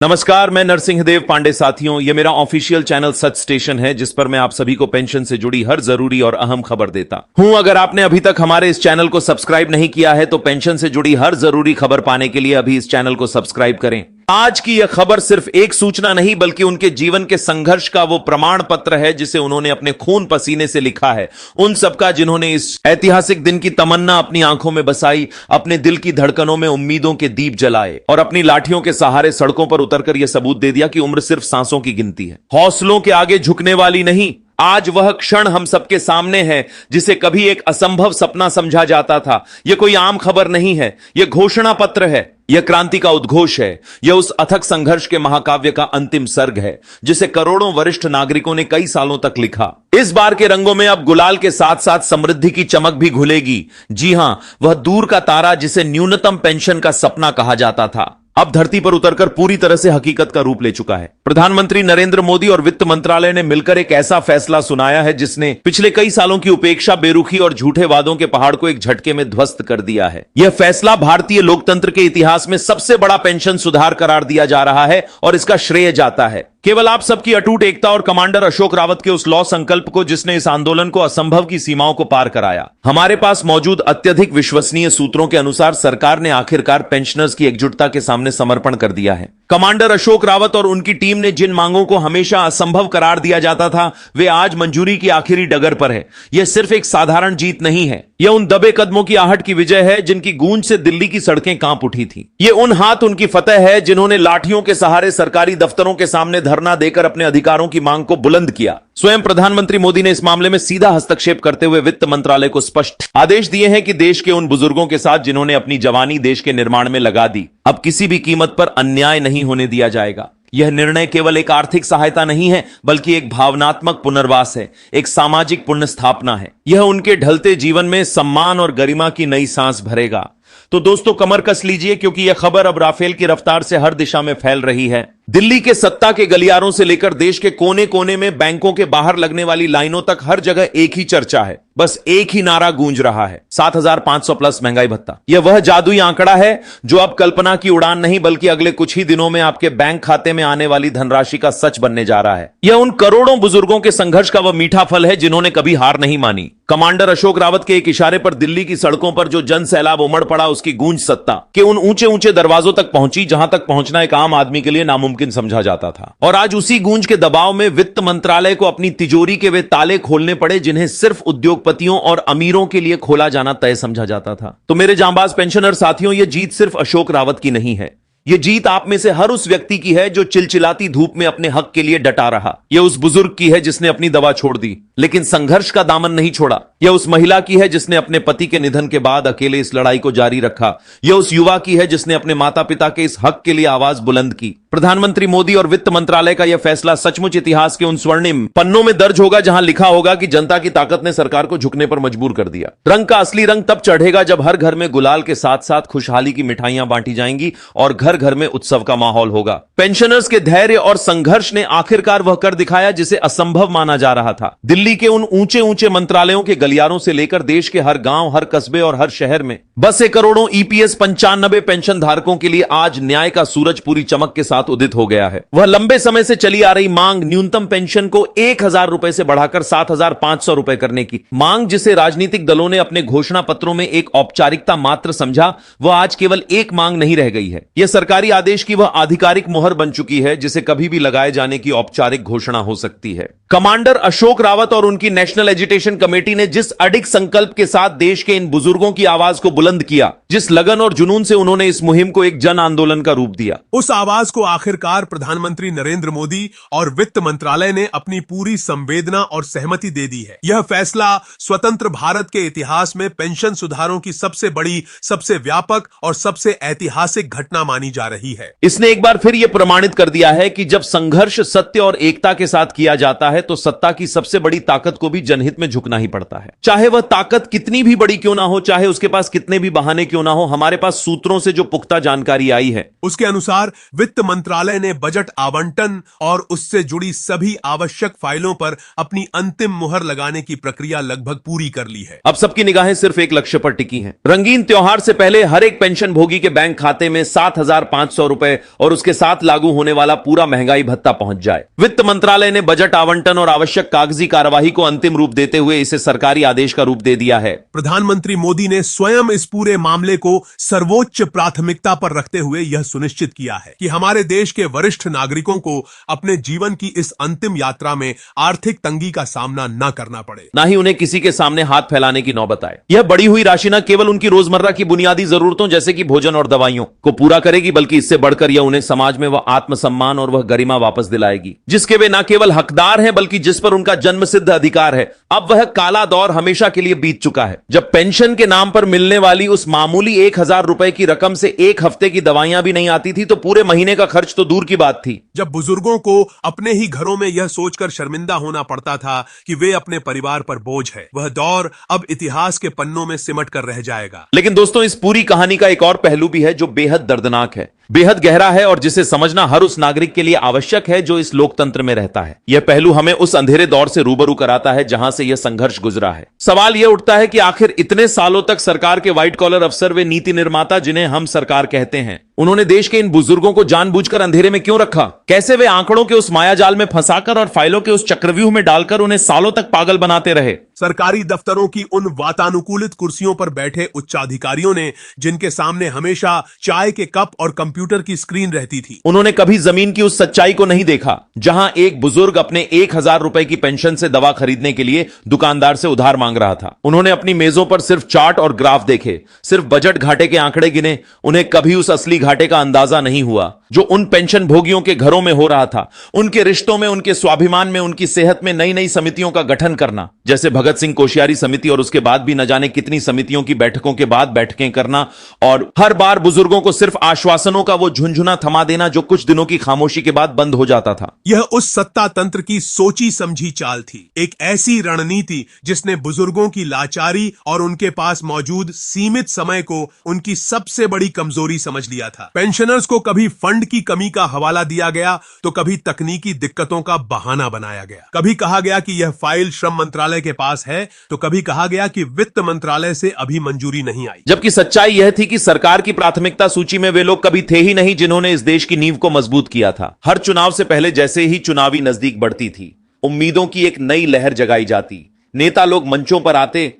नमस्कार, मैं नरसिंहदेव पांडे। साथियों, ये मेरा ऑफिशियल चैनल सच स्टेशन है, जिस पर मैं आप सभी को पेंशन से जुड़ी हर जरूरी और अहम खबर देता हूं। अगर आपने अभी तक हमारे इस चैनल को सब्सक्राइब नहीं किया है तो पेंशन से जुड़ी हर जरूरी खबर पाने के लिए अभी इस चैनल को सब्सक्राइब करें। आज की यह खबर सिर्फ एक सूचना नहीं बल्कि उनके जीवन के संघर्ष का वो प्रमाण पत्र है जिसे उन्होंने अपने खून पसीने से लिखा है। उन सबका जिन्होंने इस ऐतिहासिक दिन की तमन्ना अपनी आंखों में बसाई, अपने दिल की धड़कनों में उम्मीदों के दीप जलाए और अपनी लाठियों के सहारे सड़कों पर उतरकर यह सबूत दे दिया कि उम्र सिर्फ सांसों की गिनती है, हौसलों के आगे झुकने वाली नहीं। आज वह क्षण हम सबके सामने है जिसे कभी एक असंभव सपना समझा जाता था। यह कोई आम खबर नहीं है, यह घोषणा पत्र है, यह क्रांति का उद्घोष है, यह उस अथक संघर्ष के महाकाव्य का अंतिम सर्ग है जिसे करोड़ों वरिष्ठ नागरिकों ने कई सालों तक लिखा। इस बार के रंगों में अब गुलाल के साथ साथ समृद्धि की चमक भी घुलेगी। जी हां, वह दूर का तारा जिसे न्यूनतम पेंशन का सपना कहा जाता था, अब धरती पर उतरकर पूरी तरह से हकीकत का रूप ले चुका है। प्रधानमंत्री नरेंद्र मोदी और वित्त मंत्रालय ने मिलकर एक ऐसा फैसला सुनाया है जिसने पिछले कई सालों की उपेक्षा, बेरुखी और झूठे वादों के पहाड़ को एक झटके में ध्वस्त कर दिया है। यह फैसला भारतीय लोकतंत्र के इतिहास में सबसे बड़ा पेंशन सुधार करार दिया जा रहा है और इसका श्रेय जाता है केवल आप सबकी अटूट एकता और कमांडर अशोक रावत के उस लौ संकल्प को जिसने इस आंदोलन को असंभव की सीमाओं को पार कराया। हमारे पास मौजूद अत्यधिक विश्वसनीय सूत्रों के अनुसार सरकार ने आखिरकार पेंशनर्स की एकजुटता के सामने समर्पण कर दिया है। कमांडर अशोक रावत और उनकी टीम ने जिन मांगों को हमेशा असंभव करार दिया जाता था, वे आज मंजूरी की आखिरी डगर पर है। यह सिर्फ एक साधारण जीत नहीं है, यह उन दबे कदमों की आहट की विजय है जिनकी गूंज से दिल्ली की सड़कें कांप उठी थी। यह उन हाथ उनकी फतेह है जिन्होंने लाठियों के सहारे सरकारी दफ्तरों के सामने धरना देकर अपने अधिकारों की मांग को बुलंद किया। स्वयं प्रधानमंत्री मोदी ने इस मामले में सीधा हस्तक्षेप करते हुए वित्त मंत्रालय को स्पष्ट आदेश दिए हैं कि देश के उन बुजुर्गों के साथ जिन्होंने अपनी जवानी देश के निर्माण में लगा दी, अब किसी भी कीमत पर अन्याय नहीं होने दिया जाएगा। यह निर्णय केवल एक आर्थिक सहायता नहीं है बल्कि एक भावनात्मक पुनर्वास है, एक सामाजिक पुण्य स्थापना है। यह उनके ढलते जीवन में सम्मान और गरिमा की नई सांस भरेगा। तो दोस्तों, कमर कस लीजिए क्योंकि यह खबर अब राफेल की रफ्तार से हर दिशा में फैल रही है। दिल्ली के सत्ता के गलियारों से लेकर देश के कोने कोने में बैंकों के बाहर लगने वाली लाइनों तक हर जगह एक ही चर्चा है, बस एक ही नारा गूंज रहा है, 7,500 प्लस महंगाई भत्ता। यह वह जादुई आंकड़ा है जो अब कल्पना की उड़ान नहीं बल्कि अगले कुछ ही दिनों में आपके बैंक खाते में आने वाली धनराशि का सच बनने जा रहा है। यह उन करोड़ों बुजुर्गों के संघर्ष का वह मीठा फल है जिन्होंने कभी हार नहीं मानी। कमांडर अशोक रावत के एक इशारे पर दिल्ली की सड़कों पर जो जन सैलाब उमड़ पड़ा, उसकी गूंज सत्ता के उन ऊंचे ऊंचे दरवाजों तक पहुंची जहां तक पहुंचना एक आम आदमी के लिए नामुमकिन समझा जाता था। और आज उसी गूंज के दबाव में वित्त मंत्रालय को अपनी तिजोरी के वे ताले खोलने पड़े जिन्हें सिर्फ उद्योगपतियों और अमीरों के लिए खोला जाना तय समझा जाता था। तो मेरे जांबाज पेंशनर साथियों, यह जीत सिर्फ अशोक रावत की नहीं है, यह जीत आप में से हर उस व्यक्ति की है जो चिलचिलाती धूप में अपने हक के लिए डटा रहा। यह उस बुजुर्ग की है जिसने अपनी दवा छोड़ दी लेकिन संघर्ष का दामन नहीं छोड़ा। यह उस महिला की है जिसने अपने पति के निधन के बाद अकेले इस लड़ाई को जारी रखा। यह उस युवा की है जिसने अपने माता पिता के इस हक के लिए आवाज बुलंद की। प्रधानमंत्री मोदी और वित्त मंत्रालय का यह फैसला सचमुच इतिहास के उन स्वर्णिम पन्नों में दर्ज होगा जहां लिखा होगा कि जनता की ताकत ने सरकार को झुकने पर मजबूर कर दिया। रंग का असली रंग तब चढ़ेगा जब हर घर में गुलाल के साथ साथ खुशहाली की मिठाइयां बांटी जाएंगी और घर घर में उत्सव का माहौल होगा। पेंशनर्स के धैर्य और संघर्ष ने आखिरकार वह कर दिखाया जिसे असंभव माना जा रहा था। दिल्ली के उन ऊंचे ऊंचे मंत्रालयों के गलियारों से लेकर देश के हर गांव, हर कस्बे और हर शहर में बसे करोड़ों ईपीएस 95 पेंशन धारकों के लिए आज न्याय का सूरज पूरी चमक के साथ उदित हो गया है। वह लंबे समय से चली आ रही मांग, न्यूनतम पेंशन को 1,000 रुपए से बढ़ाकर 7,500 रुपए करने की मांग, जिसे राजनीतिक दलों ने अपने घोषणा पत्रों में एक औपचारिकता मात्र समझा, वह आज केवल एक मांग नहीं रह गई है। यह सरकारी आदेश की वह आधिकारिक मोहर बन चुकी है जिसे कभी भी लगाए जाने की औपचारिक घोषणा हो सकती है। कमांडर अशोक रावत और उनकी नेशनल एजुटेशन कमेटी ने जिस अडिग संकल्प के साथ देश के इन बुजुर्गों की आवाज को बुलंद किया, जिस लगन और जुनून से उन्होंने इस मुहिम को एक जन आंदोलन का रूप दिया, उस आवाज को आखिरकार प्रधानमंत्री नरेंद्र मोदी और वित्त मंत्रालय ने अपनी पूरी संवेदना और सहमति दे दी है। यह फैसला स्वतंत्र भारत के इतिहास में पेंशन सुधारों की सबसे बड़ी, सबसे व्यापक और सबसे ऐतिहासिक घटना मानी जा रही है। इसने एक बार फिर यह प्रमाणित कर दिया है कि जब संघर्ष सत्य और एकता के साथ किया जाता है है तो सत्ता की सबसे बड़ी ताकत को भी जनहित में झुकना ही पड़ता है। चाहे वह ताकत कितनी भी बड़ी क्यों ना हो, चाहे उसके पास कितने भी बहाने क्यों ना हो, हमारे पास सूत्रों से जो पुख्ता जानकारी आई है उसके अनुसार वित्त मंत्रालय ने बजट आवंटन और उससे जुड़ी सभी आवश्यक फाइलों पर अपनी अंतिम मुहर लगाने की प्रक्रिया लगभग पूरी कर ली है। अब सबकी निगाहें सिर्फ एक लक्ष्य पर टिकी हैं। रंगीन त्योहार से पहले हर एक पेंशन भोगी के बैंक खाते में 7,500 रुपए और उसके साथ लागू होने वाला पूरा महंगाई भत्ता पहुंच जाए। वित्त मंत्रालय ने बजट आवंटन और आवश्यक कागजी कार्यवाही को अंतिम रूप देते हुए इसे सरकारी आदेश का रूप दे दिया है। प्रधानमंत्री मोदी ने स्वयं इस पूरे मामले को सर्वोच्च प्राथमिकता पर रखते हुए यह सुनिश्चित किया है कि हमारे देश के वरिष्ठ नागरिकों को अपने जीवन की इस अंतिम यात्रा में आर्थिक तंगी का सामना न करना पड़े, ना ही उन्हें किसी के सामने हाथ फैलाने की नौबत आए। यह बढ़ी हुई राशि न केवल उनकी रोजमर्रा की बुनियादी जरूरतों जैसे कि भोजन और दवाइयों को पूरा करेगी, बल्कि इससे बढ़कर यह उन्हें समाज में वह आत्मसम्मान और वह गरिमा वापस दिलाएगी जिसके वे न केवल हकदार हैं बल्कि जिस पर उनका जन्मसिद्ध अधिकार है। अब वह काला दौर हमेशा के लिए बीत चुका है जब पेंशन के नाम पर मिलने वाली उस मामूली 1,000 रुपए की रकम से एक हफ्ते की दवाइयां भी नहीं आती थी तो पूरे महीने का खर्च तो दूर की बात थी। जब बुजुर्गों को अपने ही घरों में यह सोचकर शर्मिंदा होना पड़ता था कि वे अपने परिवार पर बोझ है, वह दौर अब इतिहास के पन्नों में सिमट कर रह जाएगा। लेकिन दोस्तों, इस पूरी कहानी का एक और पहलू भी है जो बेहद दर्दनाक है, बेहद गहरा है और जिसे समझना हर उस नागरिक के लिए आवश्यक है जो इस लोकतंत्र में रहता है। यह पहलू हमें उस अंधेरे दौर से रूबरू कराता है जहां से यह संघर्ष गुजरा है। सवाल यह उठता है कि आखिर इतने सालों तक सरकार के व्हाइट कॉलर अफसर, वे नीति निर्माता जिन्हें हम सरकार कहते हैं, उन्होंने देश के इन बुजुर्गों को जानबूझकर अंधेरे में क्यों रखा? कैसे वे आंकड़ों के उस मायाजाल में फंसाकर और फाइलों के उस चक्रव्यूह में डालकर उन्हें सालों तक पागल बनाते रहे? सरकारी दफ्तरों की उन वातानुकूलित कुर्सियों पर बैठे उच्चाधिकारियों ने, जिनके सामने हमेशा चाय के कप और कंप्यूटर की स्क्रीन रहती थी, उन्होंने कभी जमीन की उस सच्चाई को नहीं देखा जहां एक बुजुर्ग अपने 1,000 रुपए की पेंशन से दवा खरीदने के लिए दुकानदार से उधार मांग रहा था। उन्होंने अपनी मेजों पर सिर्फ चार्ट और ग्राफ देखे, सिर्फ बजट घाटे के आंकड़े गिने। उन्हें कभी उस असली घाटे का अंदाजा नहीं हुआ जो उन पेंशन भोगियों के घरों में हो रहा था, उनके रिश्तों में, उनके स्वाभिमान में, उनकी सेहत में नई नई समितियों का गठन करना, जैसे भगत सिंह कोश्यारी समिति, और उसके बाद भी न जाने कितनी समितियों की बैठकों के बाद बैठकें करना, और हर बार बुजुर्गों को सिर्फ आश्वासनों का वो झुनझुना थमा देना जो कुछ दिनों की खामोशी के बाद बंद हो जाता था। यह उस सत्ता तंत्र की सोची समझी चाल थी, एक ऐसी रणनीति जिसने बुजुर्गों की लाचारी और उनके पास मौजूद सीमित समय को उनकी सबसे बड़ी कमजोरी समझ लिया था। पेंशनर्स को कभी फंड की कमी का हवाला दिया गया तो कभी तकनीकी दिक्कतों का बहाना बनाया गया। कभी कहा गया कि यह फाइल श्रम मंत्रालय के पास है तो कभी कहा गया कि वित्त मंत्रालय से अभी मंजूरी नहीं आई। जबकि सच्चाई यह थी कि सरकार की प्राथमिकता सूची में वे लोग कभी थे ही नहीं जिन्होंने इस देश की नींव को मजबूत किया था। हर चुनाव से पहले जैसे ही चुनावी नजदीक बढ़ती थी, उम्मीदों की एक नई लहर जगाई जाती, नेता लोग मंचों पर आते,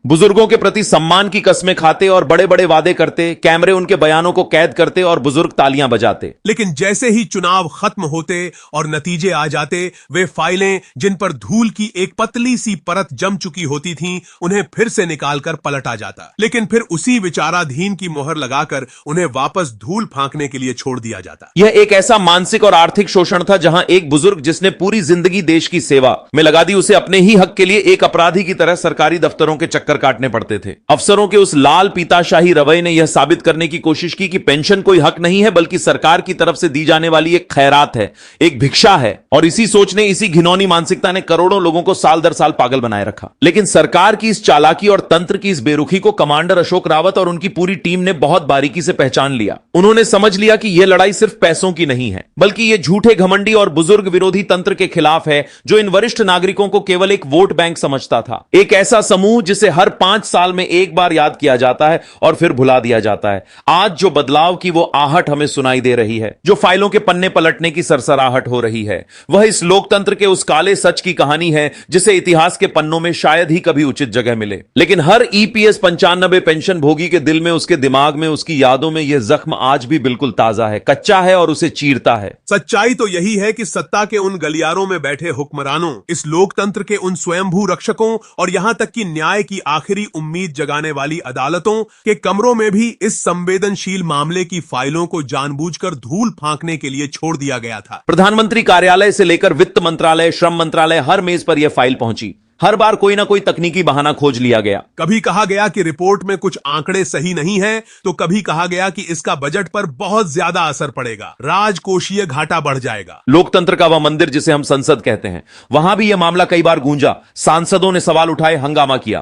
बुजुर्गों के प्रति सम्मान की कस्में खाते और बड़े बड़े वादे करते, कैमरे उनके बयानों को कैद करते और बुजुर्ग तालियां बजाते। लेकिन जैसे ही चुनाव खत्म होते और नतीजे आ जाते, वे फाइलें जिन पर धूल की एक पतली सी परत जम चुकी होती थीं, उन्हें फिर से निकालकर पलटा जाता, लेकिन फिर उसी विचाराधीन की मोहर लगाकर उन्हें वापस धूल फांकने के लिए छोड़ दिया जाता। यह एक ऐसा मानसिक और आर्थिक शोषण था जहां एक बुजुर्ग जिसने पूरी जिंदगी देश की सेवा में लगा दी, उसे अपने ही हक के लिए एक अपराधी की तरह सरकारी दफ्तरों के चक्कर काटने पड़ते थे। अफसरों के उस लाल पीताशाही रवैये ने यह साबित करने की कोशिश की कि पेंशन कोई हक नहीं है बल्कि सरकार की तरफ से दी जाने वाली एक खैरात है, एक भिक्षा है। और इसी सोच ने, इसी घिनौनी मानसिकता ने करोड़ों लोगों को साल दर साल पागल बनाए रखा। लेकिन सरकार की इस चालाकी और तंत्र की इस बेरुखी को कमांडर अशोक रावत और उनकी पूरी टीम ने बहुत बारीकी से पहचान लिया। उन्होंने समझ लिया कि यह लड़ाई सिर्फ पैसों की नहीं है बल्कि यह झूठे, घमंडी और बुजुर्ग विरोधी तंत्र के खिलाफ है जो इन वरिष्ठ नागरिकों को केवल एक वोट बैंक समझता था, एक ऐसा समूह जिसे हर 5 साल में एक बार याद किया जाता है और फिर भुला दिया जाता है। आज जो बदलाव की वो आहट हमें सुनाई दे रही है, जो फाइलों के पन्ने पलटने की सरसराहट हो रही है, वह इस लोकतंत्र के उस काले सच की कहानी है जिसे इतिहास के पन्नों में शायद ही कभी उचित जगह मिले। लेकिन हर ईपीएस 95 पेंशन भोगी के दिल में, उसके दिमाग में, उसकी यादों में यह जख्म आज भी बिल्कुल ताजा है, कच्चा है और उसे चीरता है। सच्चाई तो यही है कि सत्ता के उन गलियारों में बैठे हुक्मरानों, इस लोकतंत्र के उन स्वयंभू रक्षकों और यहां तक कि न्याय की आखिरी उम्मीद जगाने वाली अदालतों के कमरों में भी इस संवेदनशील मामले की फाइलों को जानबूझकर धूल फांकने के लिए छोड़ दिया गया था। प्रधानमंत्री कार्यालय से लेकर वित्त मंत्रालय, श्रम मंत्रालय, हर मेज पर यह फाइल पहुंची। हर बार कोई ना कोई तकनीकी बहाना खोज लिया गया। कभी कहा गया कि रिपोर्ट में कुछ आंकड़े सही नहीं है, तो कभी कहा गया कि इसका बजट पर बहुत ज्यादा असर पड़ेगा, राजकोषीय घाटा बढ़ जाएगा। लोकतंत्र का वह मंदिर जिसे हम संसद कहते हैं, वहां भी यह मामला कई बार गूंजा, सांसदों ने सवाल उठाए, हंगामा किया।